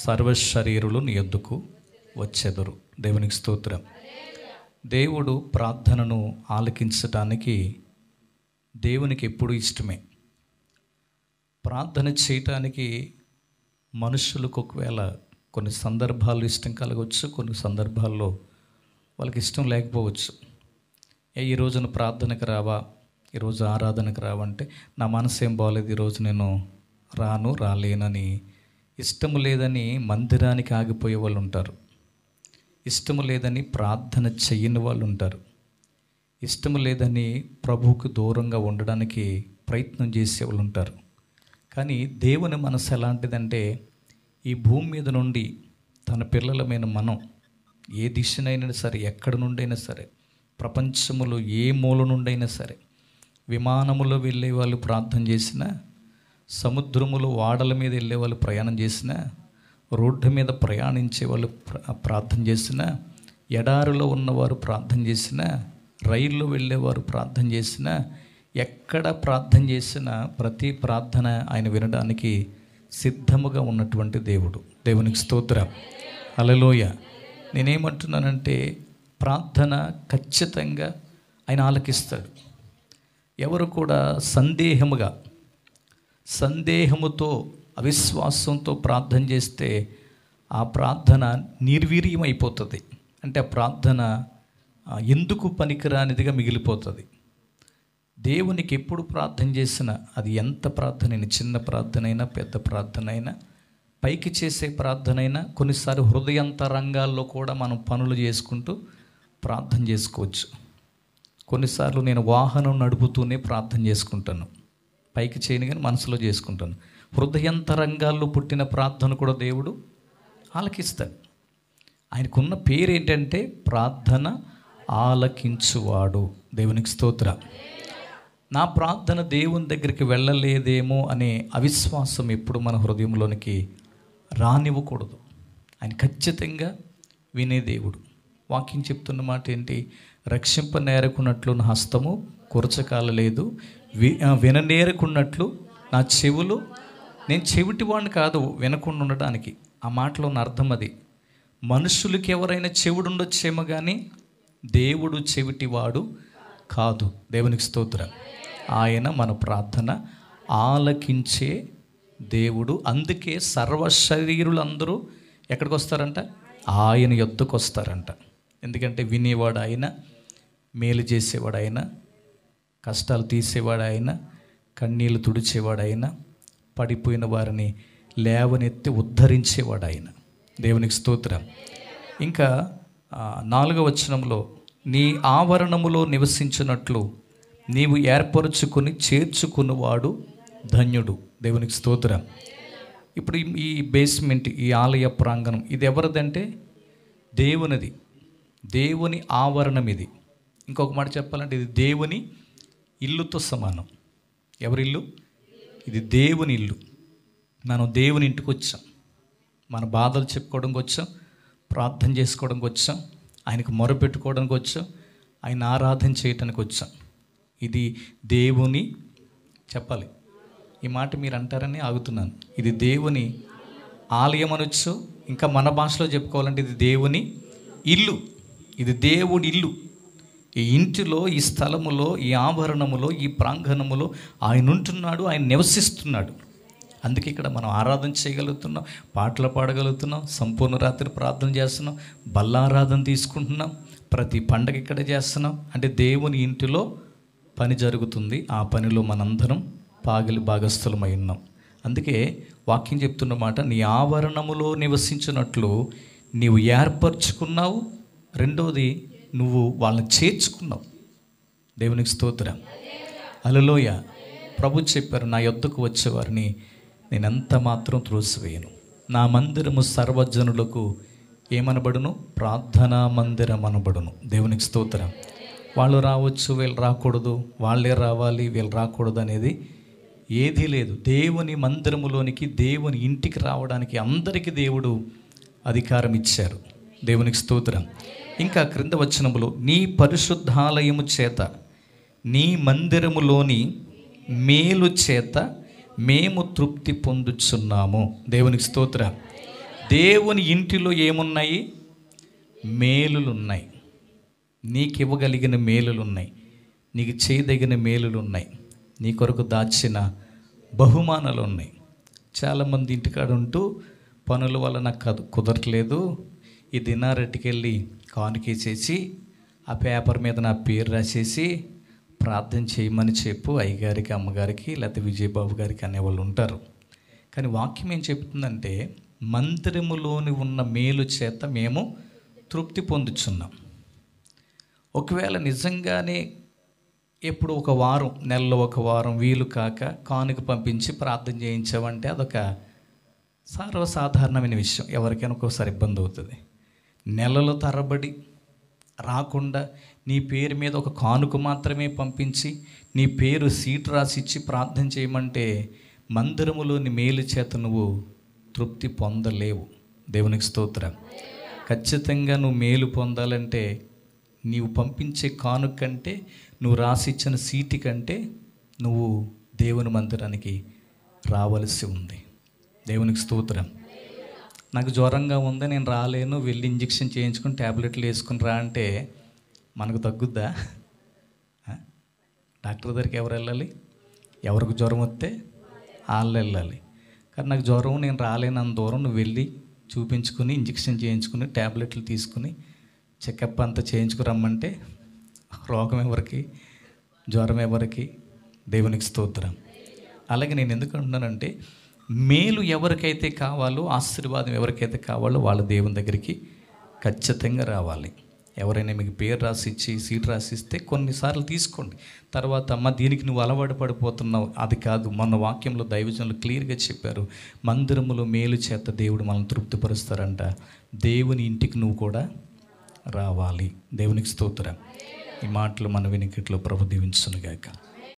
సర్వశరీరులు నీ యొద్దకు వచ్చెదరు. దేవునికి స్తోత్రం. దేవుడు ప్రార్థనను ఆలకించటానికి దేవునికి ఎప్పుడు ఇష్టమే. ప్రార్థన చేయటానికి మనుషులకు ఒకవేళ కొన్ని సందర్భాల్లో ఇష్టం కలగవచ్చు, కొన్ని సందర్భాల్లో వాళ్ళకి ఇష్టం లేకపోవచ్చు. ఈ రోజున ప్రార్థనకు రావా, ఈరోజు ఆరాధనకు రావంటే నా మనసు ఏం బాగోలేదు, ఈరోజు నేను రాలేనని, ఇష్టము లేదని మందిరానికి ఆగిపోయే వాళ్ళు ఉంటారు. ఇష్టము లేదని ప్రార్థన చెయ్యని వాళ్ళు ఉంటారు. ఇష్టము లేదని ప్రభువుకు దూరంగా ఉండడానికి ప్రయత్నం చేసేవాళ్ళు ఉంటారు. కానీ దేవుని మనసు ఎలాంటిదంటే, ఈ భూమి మీద నుండి తన పిల్లలమైన మనం ఏ దిశనైనా సరే, ఎక్కడి నుండైనా సరే, ప్రపంచములో ఏ మూల నుండైనా సరే, విమానములో వెళ్ళే వాళ్ళు ప్రార్థన చేసినా, సముద్రములో ఓడల మీద వెళ్ళే వాళ్ళు ప్రయాణం చేసినా, రోడ్డు మీద ప్రయాణించే వాళ్ళు ప్రార్థన చేసినా, ఎడారిలో ఉన్నవారు ప్రార్థన చేసినా, రైల్లో వెళ్ళేవారు ప్రార్థన చేసినా, ఎక్కడ ప్రార్థన చేసినా ప్రతి ప్రార్థన ఆయన వినడానికి సిద్ధముగా ఉన్నటువంటి దేవుడు. దేవునికి స్తోత్రం. హల్లెలూయ. నేనేమంటున్నానంటే, ప్రార్థన ఖచ్చితంగా ఆయన ఆలకిస్తాడు. ఎవరు కూడా సందేహముతో అవిశ్వాసంతో ప్రార్థన చేస్తే ఆ ప్రార్థన నిర్వీర్యం అయిపోతుంది. అంటే ఆ ప్రార్థన ఎందుకు పనికిరానిదిగా మిగిలిపోతుంది. దేవునికి ఎప్పుడు ప్రార్థన చేసినా, అది ఎంత ప్రార్థనైనా, చిన్న ప్రార్థనైనా పెద్ద ప్రార్థనైనా, పైకి చేసే ప్రార్థనైనా, కొన్నిసార్లు హృదయాంతరంగాల్లో కూడా మనం పనులు చేసుకుంటూ ప్రార్థన చేసుకోవచ్చు. కొన్నిసార్లు నేను వాహనం నడుపుతూనే ప్రార్థన చేసుకుంటాను, పైకి చేయను కానీ మనసులో చేసుకుంటాను. హృదయాంతరంగాల్లో పుట్టిన ప్రార్థన కూడా దేవుడు ఆలకిస్తాడు. ఆయనకున్న పేరు ఏంటంటే ప్రార్థన ఆలకించువాడు. దేవునికి స్తోత్రం. నా ప్రార్థన దేవుని దగ్గరికి వెళ్ళలేదేమో అనే అవిశ్వాసం ఎప్పుడు మన హృదయంలోనికి రానివ్వకూడదు. ఆయన ఖచ్చితంగా వినే దేవుడు. వాక్యం చెప్తున్న మాట ఏంటి? రక్షింపనేరకున్నట్లు నా హస్తము కురచకాలలేదు, విననేరకున్నట్లు నా చెవులు, నేను చెవిటివాడిని కాదు వినకుండా ఉండడానికి. ఆ మాటలో ఉన్న అర్థం అది. మనుషులకి ఎవరైనా చెవుడు ఉండొచ్చేమో కానీ దేవుడు చెవిటివాడు కాదు. దేవునికి స్తోత్రం. ఆయన మన ప్రార్థన ఆలకించే దేవుడు. అందుకే సర్వశరీరులందరూ ఎక్కడికి వస్తారంట? ఆయన యొద్దకు వస్తారంట. ఎందుకంటే వినేవాడు ఆయన, మేలు చేసేవాడు ఆయన, కష్టాలు తీసేవాడు ఆయన, కన్నీళ్ళు తుడిచేవాడు ఆయన, పడిపోయిన వారిని లేవనెత్తి ఉద్ధరించేవాడు ఆయన. దేవునికి స్తోత్రం. ఇంకా 4వ వచనంలో, నీ ఆవరణములో నివసించినట్లు నీవు ఏర్పరచుకొని చేర్చుకున్నవాడు ధన్యుడు. దేవునికి స్తోత్రం. ఇప్పుడు ఈ బేస్మెంట్, ఈ ఆలయ ప్రాంగణం ఇది ఎవరిదంటే దేవునిది. దేవుని ఆవరణం ఇది. ఇంకొక మాట చెప్పాలంటే ఇది దేవుని ఇల్లుతో సమానం. ఎవరి ఇల్లు? ఇది దేవుని ఇల్లు. మనం దేవుని ఇంటికి వచ్చాం. మన బాధలు చెప్పుకోవడానికి వచ్చాం, ప్రార్థన చేసుకోవడానికి వచ్చాం, ఆయనకు మొరపెట్టుకోవడానికి వచ్చాం, ఆయన ఆరాధన చేయటానికి వచ్చాం. ఇది దేవుని, చెప్పాలి ఈ మాట మీరు అంటారని ఆగుతున్నాను, ఇది దేవుని ఆలయం అనొచ్చు. ఇంకా మన భాషలో చెప్పుకోవాలంటే ఇది దేవుని ఇల్లు. ఇది దేవుడి ఇల్లు. ఈ ఇంటిలో, ఈ స్థలములో, ఈ ఆభరణములో, ఈ ప్రాంగణములో ఆయన ఉంటున్నాడు, ఆయన నివసిస్తున్నాడు. అందుకే ఇక్కడ మనం ఆరాధన చేయగలుగుతున్నాం, పాటలు పాడగలుగుతున్నాం, సంపూర్ణ రాత్రి ప్రార్థన చేస్తున్నాం, బల్లారాధన తీసుకుంటున్నాం, ప్రతి పండగ ఇక్కడ చేస్తున్నాం. అంటే దేవుని ఇంటిలో పని జరుగుతుంది. ఆ పనిలో మనందరం భాగస్థులమై ఉన్నాం. అందుకే వాక్యం చెప్తున్న మాట, నీ ఆవరణములో నివసించినట్లు నీవు ఏర్పరచుకున్నావు. రెండోది, నువ్వు వాళ్ళని చేర్చుకున్నావు. దేవునికి స్తోత్రం. హల్లెలూయా. ప్రభు చెప్పారు, నా యొద్దకు వచ్చేవారిని నేనెంత మాత్రం త్రోసివేయను. నా మందిరము సర్వజనులకు ఏమనబడును? ప్రార్థనా మందిరం అనబడును. దేవునికి స్తోత్రం. వాళ్ళు రావచ్చు, వీళ్ళు రాకూడదు, వాళ్ళే రావాలి, వీళ్ళు రాకూడదు అనేది ఏదీ లేదు. దేవుని మందిరములోనికి, దేవుని ఇంటికి రావడానికి అందరికీ దేవుడు అధికారం ఇచ్చారు. దేవునికి స్తోత్రం. ఇంకా క్రింద వచనములో, నీ పరిశుద్ధాలయము చేత, నీ మందిరములోని మేలు చేత మేము తృప్తి పొందుచున్నాము. దేవునికి స్తోత్రం. దేవుని ఇంటిలో ఏమున్నాయి? మేలులు ఉన్నాయి. నీకు ఇవ్వగలిగిన మేలులు ఉన్నాయి, నీకు చేయదగిన మేలులు ఉన్నాయి, నీ కొరకు దాచిన బహుమానాలు ఉన్నాయి. చాలామంది ఇంటికాడ ఉంటూ పనుల వల్ల నాకు కుదరట్లేదు, ఈ దినారెడ్డికెళ్ళి కానుకేసేసి ఆ పేపర్ మీద నా పేరు రాసేసి ప్రార్థన చేయమని చెప్పు అయ్యగారికి, అమ్మగారికి, లేకపోతే విజయబాబు గారికి అనేవాళ్ళు ఉంటారు. కానీ వాక్యం ఏం చెప్తుందంటే, మందిరములోని ఉన్న మేలు చేత మేము తృప్తి పొందుచున్నాం. ఒకవేళ నిజంగానే ఎప్పుడు ఒక వారం, నెలలో ఒక వారం వీలు కాక కానుక పంపించి ప్రార్థన చేయించామంటే అదొక సర్వసాధారణమైన విషయం. ఎవరికైనా ఒక్కోసారి ఇబ్బంది అవుతుంది. నెలల తరబడి రాకుండా నీ పేరు మీద ఒక కానుక మాత్రమే పంపించి నీ పేరు సీట్ రాసిచ్చి ప్రార్థన చేయమంటే మందిరములోని మేలు చేత నువ్వు తృప్తి పొందలేవు. దేవునికి స్తోత్రం. ఖచ్చితంగా నువ్వు మేలు పొందాలంటే నీవు పంపించే కానుక కంటే, నువ్వు రాసిచ్చిన సీటు కంటే నువ్వు దేవుని మందిరానికి రావలసి ఉంది. దేవునికి స్తోత్రం. నాకు జ్వరంగా ఉంది, నేను రాలేను, వెళ్ళి ఇంజెక్షన్ చేయించుకుని ట్యాబ్లెట్లు వేసుకుని రా అంటే మనకు తగ్గుద్దా? డాక్టర్ దగ్గరికి ఎవరు వెళ్ళాలి? ఎవరికి జ్వరం వస్తే వాళ్ళు వెళ్ళాలి. కానీ నాకు జ్వరం, నేను రాలేను అంత దూరం నువ్వు వెళ్ళి చూపించుకుని ఇంజెక్షన్ చేయించుకుని ట్యాబ్లెట్లు తీసుకుని చెకప్ అంతా చేయించుకురమ్మంటే రోగం ఎవరికి? జ్వరం ఎవరికి? దేవునికి స్తోత్రం. అలాగే నేను ఎందుకు అంటున్నానంటే, మేలు ఎవరికైతే కావాలో, ఆశీర్వాదం ఎవరికైతే కావాలో వాళ్ళు దేవుని దగ్గరికి ఖచ్చితంగా రావాలి. ఎవరైనా మీకు పేరు రాసిచ్చి సీట్ రాసిస్తే కొన్నిసార్లు తీసుకోండి. తర్వాత అమ్మ దీనికి నువ్వు అలవాటు పడిపోతున్నావు, అది కాదు. మన వాక్యంలో దైవజనులు క్లియర్గా చెప్పారు, మందిరములో మేలు చేత దేవుడు మనల్ని తృప్తిపరుస్తారంట. దేవుని ఇంటికి నువ్వు కూడా రావాలి. దేవునికి స్తోత్రం. ఈ మాటలు మన వెనుకట్లో ప్రభు దీవించునుగాక.